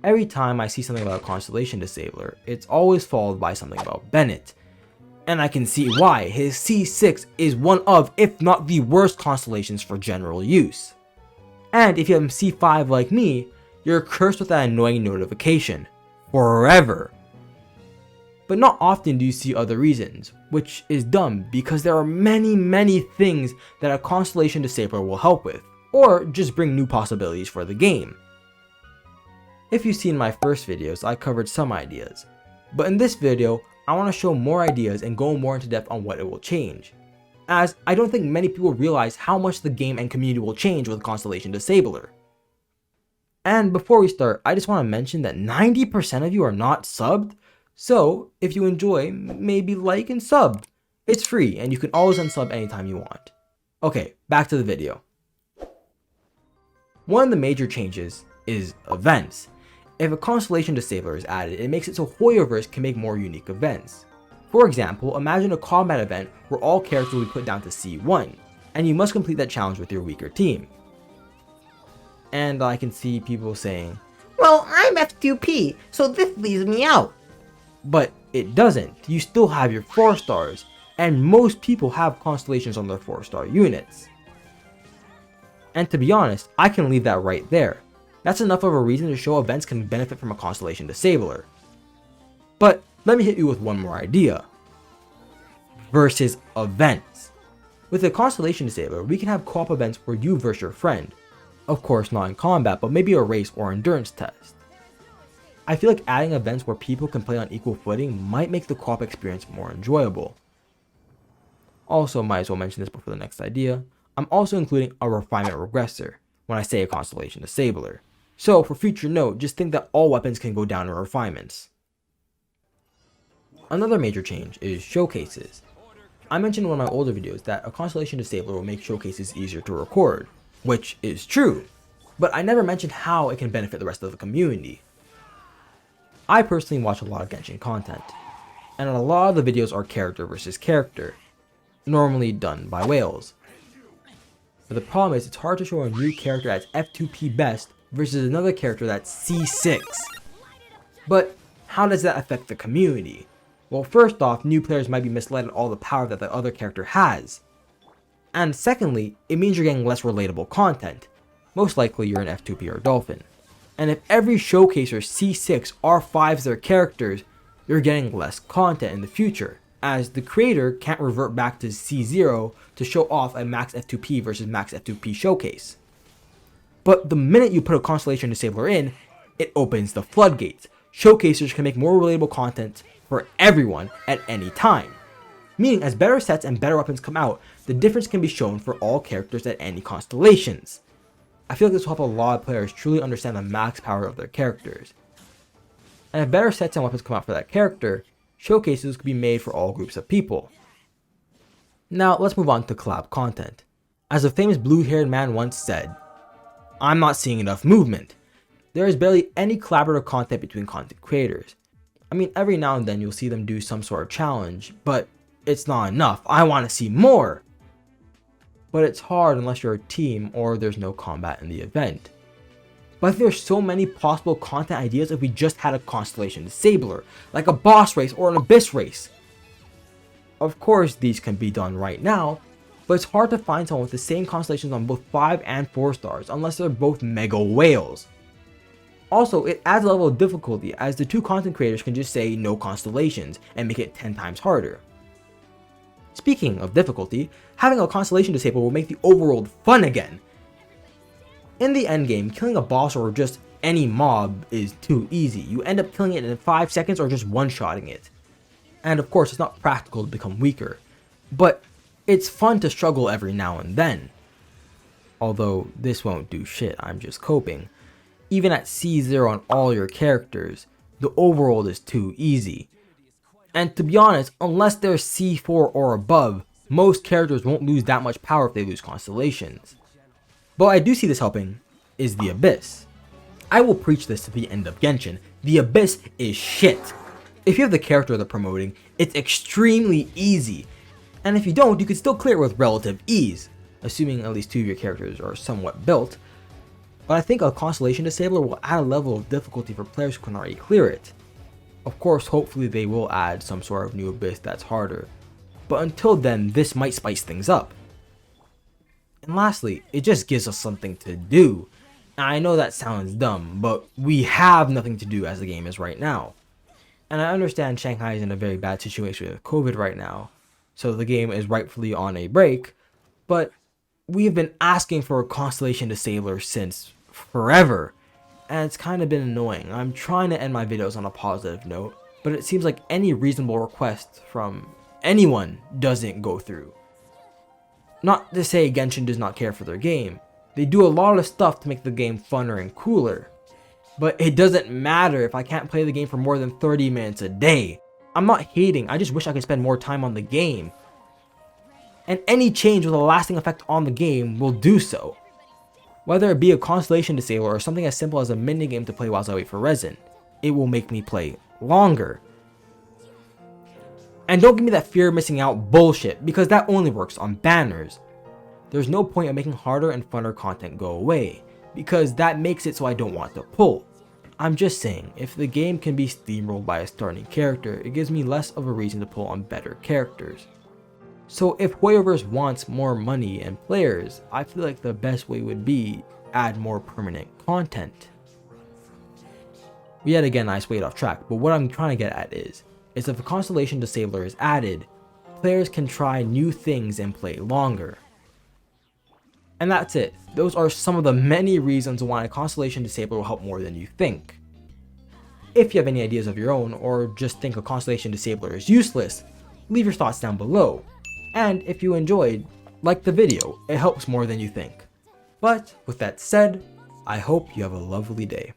Every time I see something about a Constellation Disabler, it's always followed by something about Bennett. And I can see why. His C6 is one of, if not the worst constellations for general use. And if you have C5 like me, you're cursed with that annoying notification. Forever. But not often do you see other reasons, which is dumb because there are many things that a Constellation Disabler will help with, or just bring new possibilities for the game. If you've seen my first videos, I covered some ideas, but in this video, I want to show more ideas and go more into depth on what it will change, as I don't think many people realize how much the game and community will change with Constellation Disabler. And before we start, I just want to mention that 90% of you are not subbed, so if you enjoy, maybe like and sub. It's free and you can always unsub anytime you want. Okay, back to the video. One of the major changes is events. If a Constellation Disabler is added, it makes it so Hoyoverse can make more unique events. For example, imagine a combat event where all characters will be put down to C1, and you must complete that challenge with your weaker team. And I can see people saying, well, I'm F2P, so this leaves me out. But it doesn't. You still have your 4 stars, and most people have constellations on their 4-star units. And to be honest, I can leave that right there. That's enough of a reason to show events can benefit from a Constellation Disabler. But let me hit you with one more idea. Versus events. With a Constellation Disabler, we can have co-op events where you versus your friend. Of course not in combat, but maybe a race or endurance test. I feel like adding events where people can play on equal footing might make the co-op experience more enjoyable. Also, might as well mention this before the next idea, I'm also including a refinement regressor when I say a Constellation Disabler. So for future note, just think that all weapons can go down in refinements. Another major change is showcases. I mentioned in one of my older videos that a Constellation Disabler will make showcases easier to record, which is true, but I never mentioned how it can benefit the rest of the community. I personally watch a lot of Genshin content, and a lot of the videos are character versus character, normally done by whales. But the problem is it's hard to show a new character that's F2P best versus another character that's C6. But how does that affect the community? Well, first off, new players might be misled at all the power that the other character has. And secondly, it means you're getting less relatable content. Most likely you're an F2P or Dolphin. And if every showcaser C6 R5s their characters, you're getting less content in the future, as the creator can't revert back to C0 to show off a max F2P versus max F2P showcase. But the minute you put a Constellation Disabler in, it opens the floodgates. Showcasers can make more relatable content for everyone at any time. Meaning as better sets and better weapons come out, the difference can be shown for all characters at any constellations. I feel like this will help a lot of players truly understand the max power of their characters. And if better sets and weapons come out for that character, showcases could be made for all groups of people. Now let's move on to collab content. As a famous blue-haired man once said, I'm not seeing enough movement. There is barely any collaborative content between content creators. I mean, every now and then you'll see them do some sort of challenge, but it's not enough. I want to see more. But it's hard unless you're a team or there's no combat in the event. But there's so many possible content ideas if we just had a Constellation Disabler, like a boss race or an abyss race. Of course these can be done right now, but it's hard to find someone with the same constellations on both 5 and 4 stars unless they're both mega whales. Also, it adds a level of difficulty as the two content creators can just say no constellations and make it 10 times harder. Speaking of difficulty, having a Constellation Disabler will make the overworld fun again. In the endgame, killing a boss or just any mob is too easy. You end up killing it in 5 seconds or just one-shotting it. And of course, it's not practical to become weaker, but it's fun to struggle every now and then. Although this won't do shit, I'm just coping. Even at C0 on all your characters, the overworld is too easy. And to be honest, unless they're C4 or above, most characters won't lose that much power if they lose constellations. But I do see this helping is the Abyss. I will preach this to the end of Genshin. The Abyss is shit. If you have the character they're promoting, it's extremely easy. And if you don't, you can still clear it with relative ease, assuming at least 2 of your characters are somewhat built. but I think a Constellation Disabler will add a level of difficulty for players who can already clear it. Of course, hopefully they will add some sort of new abyss that's harder, but until then, this might spice things up. And lastly, it just gives us something to do. Now, I know that sounds dumb, but we have nothing to do as the game is right now. And I understand Shanghai is in a very bad situation with COVID right now, so the game is rightfully on a break, but we've been asking for a Constellation Disabler since forever, and it's kind of been annoying. I'm trying to end my videos on a positive note, but it seems like any reasonable request from anyone doesn't go through. Not to say Genshin does not care for their game. They do a lot of stuff to make the game funner and cooler. But it doesn't matter if I can't play the game for more than 30 minutes a day. I'm not hating, I just wish I could spend more time on the game. And any change with a lasting effect on the game will do so. Whether it be a Constellation Disabler or something as simple as a minigame to play whilst I wait for resin, it will make me play longer. And don't give me that fear of missing out bullshit, because that only works on banners. There's no point in making harder and funner content go away, because that makes it so I don't want to pull. I'm just saying, if the game can be steamrolled by a starting character, it gives me less of a reason to pull on better characters. So if Hoyoverse wants more money and players, I feel like the best way would be add more permanent content. Yet again, I swayed off track, but what I'm trying to get at is if a Constellation Disabler is added, players can try new things and play longer. And that's it. Those are some of the many reasons why a Constellation Disabler will help more than you think. If you have any ideas of your own, or just think a Constellation Disabler is useless, leave your thoughts down below. And if you enjoyed, like the video, it helps more than you think. But with that said, I hope you have a lovely day.